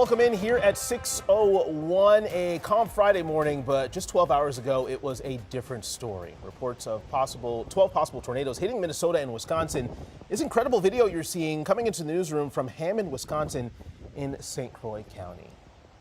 Welcome in here at 6:01, a calm Friday morning, but just 12 hours ago, it was a different story. Reports of 12 possible tornadoes hitting Minnesota and Wisconsin. This incredible video you're seeing coming into the newsroom from Hammond, Wisconsin in St. Croix County.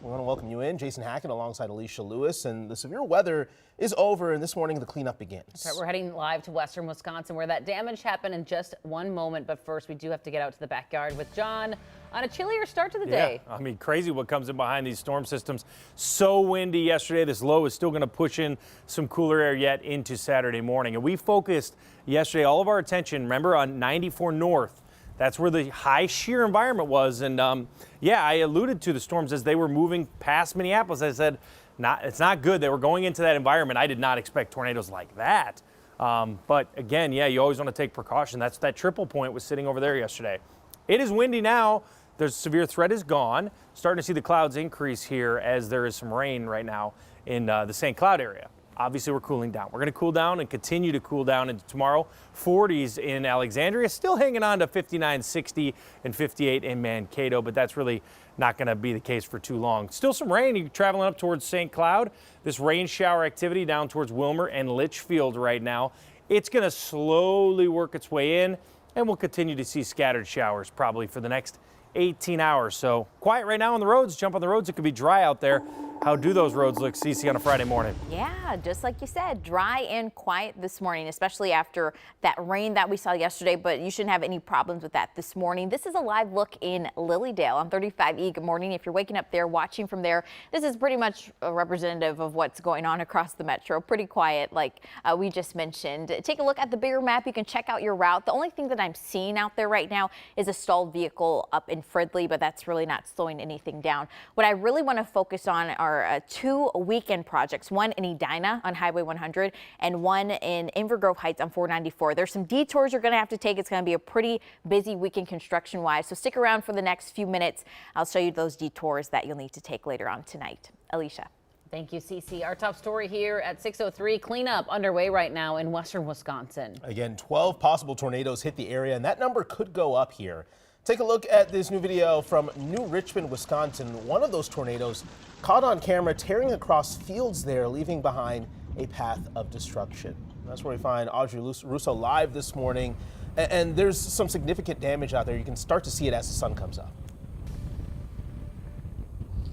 We want to welcome you in, Jason Hackett alongside Alicia Lewis, and the severe weather is over, and this morning the cleanup begins. That's right, we're heading live to western Wisconsin where that damage happened in just one moment, but first we do have to get out to the backyard with John on a chillier start to the day. I mean, crazy what comes in behind these storm systems. So windy yesterday. This low is still going to push in some cooler air yet into Saturday morning. And we focused yesterday all of our attention, remember, on 94 North. That's where the high shear environment was. And yeah, I alluded to the storms as they were moving past Minneapolis. I said, it's not good. They were going into that environment. I did not expect tornadoes like that. But again, yeah, you always want to take precaution. That's that triple point was sitting over there yesterday. It is windy now. The severe threat is gone. Starting to see the clouds increase here as there is some rain right now in the St. Cloud area. Obviously, we're cooling down. We're going to cool down and continue to cool down into tomorrow. 40s in Alexandria, still hanging on to 59, 60, and 58 in Mankato, but that's really not going to be the case for too long. Still some rain. You're traveling up towards St. Cloud. This rain shower activity down towards Wilmer and Litchfield right now. It's going to slowly work its way in, and we'll continue to see scattered showers probably for the next 18 hours. So quiet right now on the roads. Jump on the roads. It could be dry out there. How do those roads look, Cece, on a Friday morning? Yeah, just like you said, dry and quiet this morning, especially after that rain that we saw yesterday, but you shouldn't have any problems with that this morning. This is a live look in Lilydale on 35E. Good morning. If you're waking up there, watching from there, this is pretty much a representative of what's going on across the metro. Pretty quiet, like we just mentioned. Take a look at the bigger map. You can check out your route. The only thing that I'm seeing out there right now is a stalled vehicle up in Fridley, but that's really not slowing anything down. What I really want to focus on are two weekend projects, one in Edina on Highway 100 and one in Inver Grove Heights on 494. There's some detours you're going to have to take. It's going to be a pretty busy weekend construction wise, so stick around for the next few minutes. I'll show you those detours that you'll need to take later on tonight. Alicia. Thank you, Cece. Our top story here at 6:03, cleanup underway right now in western Wisconsin. Again, 12 possible tornadoes hit the area, and that number could go up here. Take a look at this new video from New Richmond, Wisconsin. One of those tornadoes caught on camera tearing across fields there, leaving behind a path of destruction. That's where we find Audrey Russo live this morning. And there's some significant damage out there. You can start to see it as the sun comes up.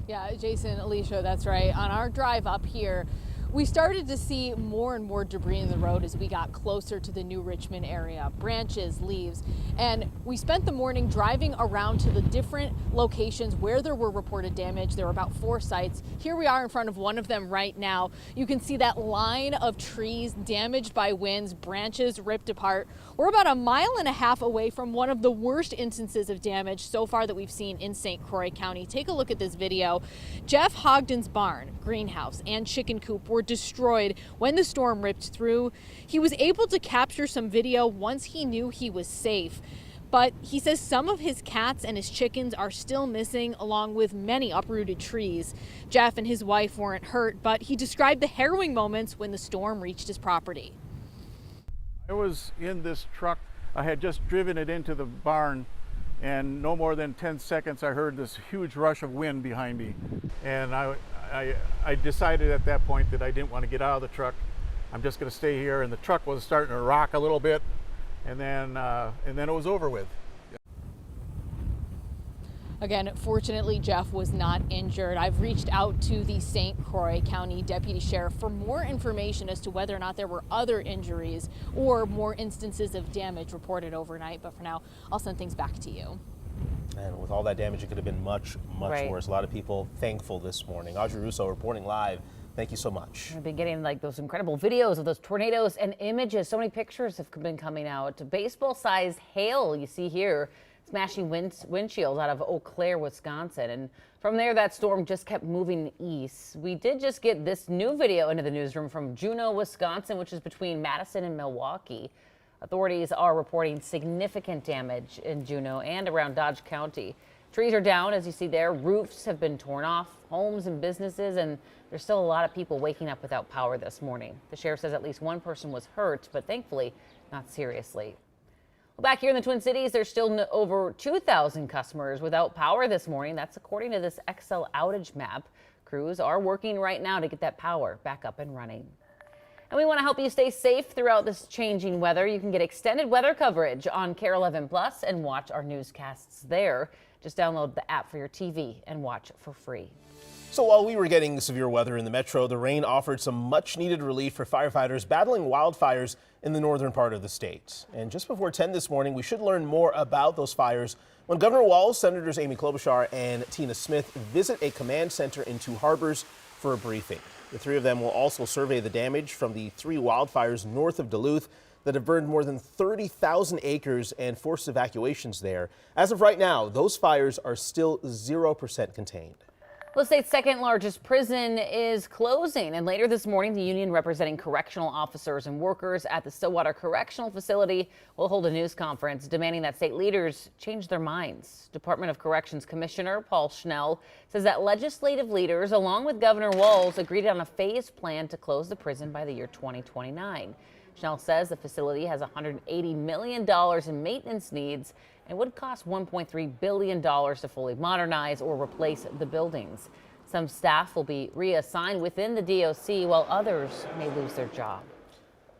Yeah, Jason, Alicia, that's right. On our drive up here, we started to see more and more debris in the road as we got closer to the New Richmond area, branches, leaves, and we spent the morning driving around to the different locations where there were reported damage. There were about 4 sites. Here we are in front of one of them right now. You can see that line of trees damaged by winds, branches ripped apart. We're about 1.5 miles away from one of the worst instances of damage so far that we've seen in St. Croix County. Take a look at this video. Jeff Hogden's barn, greenhouse, and chicken coop were destroyed when the storm ripped through. He was able to capture some video once he knew he was safe, but he says some of his cats and his chickens are still missing, along with many uprooted trees. Jeff and his wife weren't hurt, but he described the harrowing moments when the storm reached his property. I was in this truck. I had just driven it into the barn, and no more than 10 seconds I heard this huge rush of wind behind me, and I decided at that point that I didn't want to get out of the truck. I'm just going to stay here, and the truck was starting to rock a little bit, and then it was over with. Again, fortunately, Jeff was not injured. I've reached out to the St. Croix County Deputy Sheriff for more information as to whether or not there were other injuries or more instances of damage reported overnight. But for now, I'll send things back to you. And with all that damage, it could have been much worse. A lot of people thankful this morning. Audrey Russo reporting live. Thank you so much. We've been getting like those incredible videos of those tornadoes and images. So many pictures have been coming out. Baseball-sized hail you see here, smashing windshields out of Eau Claire, Wisconsin. And from there, that storm just kept moving east. We did just get this new video into the newsroom from Juneau, Wisconsin, which is between Madison and Milwaukee. Authorities are reporting significant damage in Juneau and around Dodge County. Trees are down, as you see there. Roofs have been torn off, homes and businesses, and there's still a lot of people waking up without power this morning. The sheriff says at least one person was hurt, but thankfully not seriously. Well, back here in the Twin Cities, there's still over 2,000 customers without power this morning. That's according to this Excel outage map. Crews are working right now to get that power back up and running. And we want to help you stay safe throughout this changing weather. You can get extended weather coverage on KARE 11 Plus and watch our newscasts there. Just download the app for your TV and watch for free. So while we were getting severe weather in the metro, the rain offered some much needed relief for firefighters battling wildfires in the northern part of the state. And just before 10 this morning, we should learn more about those fires when Governor Walz, Senators Amy Klobuchar and Tina Smith visit a command center in Two Harbors for a briefing. The three of them will also survey the damage from the 3 wildfires north of Duluth that have burned more than 30,000 acres and forced evacuations there. As of right now, those fires are still 0% contained. The state's second largest prison is closing, and later this morning, the union representing correctional officers and workers at the Stillwater Correctional Facility will hold a news conference demanding that state leaders change their minds. Department of Corrections Commissioner Paul Schnell says that legislative leaders, along with Governor Walz, agreed on a phased plan to close the prison by the year 2029. Schnell says the facility has $180 million in maintenance needs and would cost $1.3 billion to fully modernize or replace the buildings. Some staff will be reassigned within the DOC while others may lose their job.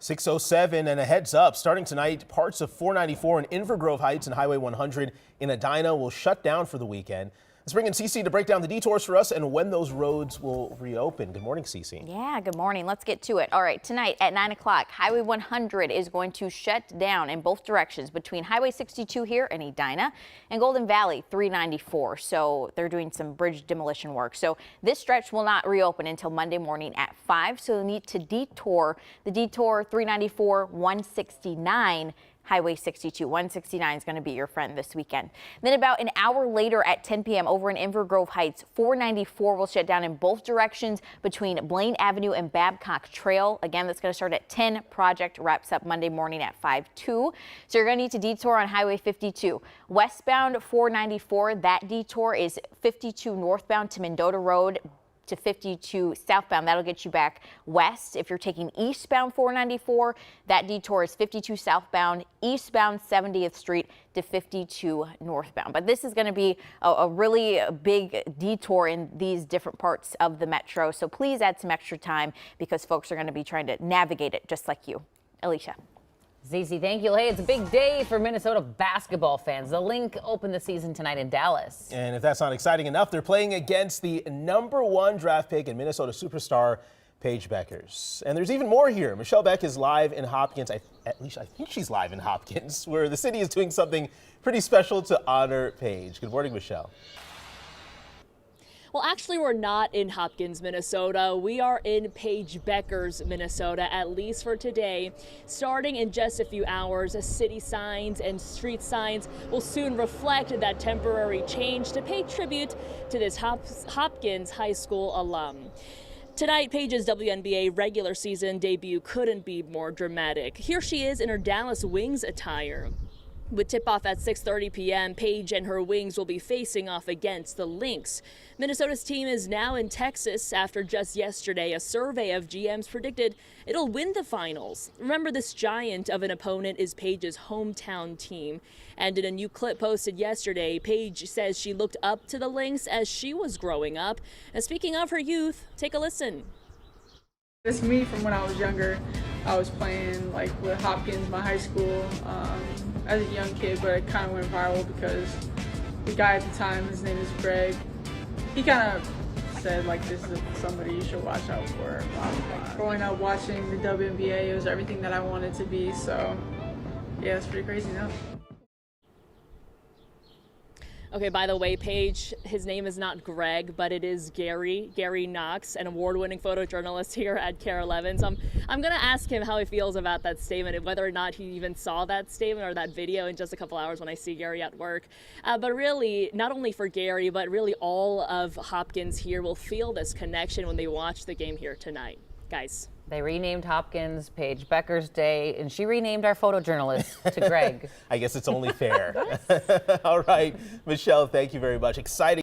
6:07 and a heads up. Starting tonight, parts of 494 in Inver Grove Heights and Highway 100 in Edina will shut down for the weekend. Let's bring in Cece to break down the detours for us and when those roads will reopen. Good morning, Cece. Yeah, good morning. Let's get to it. All right, tonight at 9 o'clock, Highway 100 is going to shut down in both directions between Highway 62 here in Edina and Golden Valley 394. So they're doing some bridge demolition work. So this stretch will not reopen until Monday morning at 5. So you'll need to detour the detour 394, 169, Highway 62. 169 is going to be your friend this weekend. Then about an hour later at 10 p.m. over in Inver Grove Heights, 494 will shut down in both directions between Blaine Avenue and Babcock Trail. Again, that's going to start at 10. Project wraps up Monday morning at 5:02. So you're going to need to detour on Highway 52. Westbound 494, that detour is 52 northbound to Mendota Road to 52 southbound. That'll get you back west. If you're taking eastbound 494, that detour is 52 southbound, eastbound 70th Street to 52 northbound. But this is going to be a really big detour in these different parts of the metro. So please add some extra time because folks are going to be trying to navigate it just like you. Alicia. Zizi, thank you. Hey, it's a big day for Minnesota basketball fans. The Link opened the season tonight in Dallas. And if that's not exciting enough, they're playing against the #1 draft pick and Minnesota superstar Paige Bueckers. And there's even more here. Michelle Beck is live in Hopkins. At least I think she's live in Hopkins, where the city is doing something pretty special to honor Paige. Good morning, Michelle. Well, actually, we're not in Hopkins, Minnesota. We are in Paige Bueckers, Minnesota, at least for today. Starting in just a few hours, city signs and street signs will soon reflect that temporary change to pay tribute to this Hopkins High School alum. Tonight, Paige's WNBA regular season debut couldn't be more dramatic. Here she is in her Dallas Wings attire. With tip-off at 6:30 p.m., Paige and her Wings will be facing off against the Lynx. Minnesota's team is now in Texas after just yesterday a survey of GMs predicted it'll win the finals. Remember, this giant of an opponent is Paige's hometown team. And in a new clip posted yesterday, Paige says she looked up to the Lynx as she was growing up. And speaking of her youth, take a listen. It's me from when I was younger. I was playing like with Hopkins, my high school, as a young kid, but it kind of went viral because the guy at the time, his name is Greg, he kind of said like, this is somebody you should watch out for. Like, growing up watching the WNBA, it was everything that I wanted to be, so yeah, it's pretty crazy now. Okay, by the way, Paige, his name is not Greg, but it is Gary Knox, an award-winning photojournalist here at KARE 11. So I'm going to ask him how he feels about that statement and whether or not he even saw that statement or that video in just a couple hours when I see Gary at work. But really, not only for Gary, but really all of Hopkins here will feel this connection when they watch the game here tonight. Guys. They renamed Hopkins Paige Bueckers Day, and she renamed our photojournalist to Greg. I guess it's only fair. All right, Michelle, thank you very much. Exciting.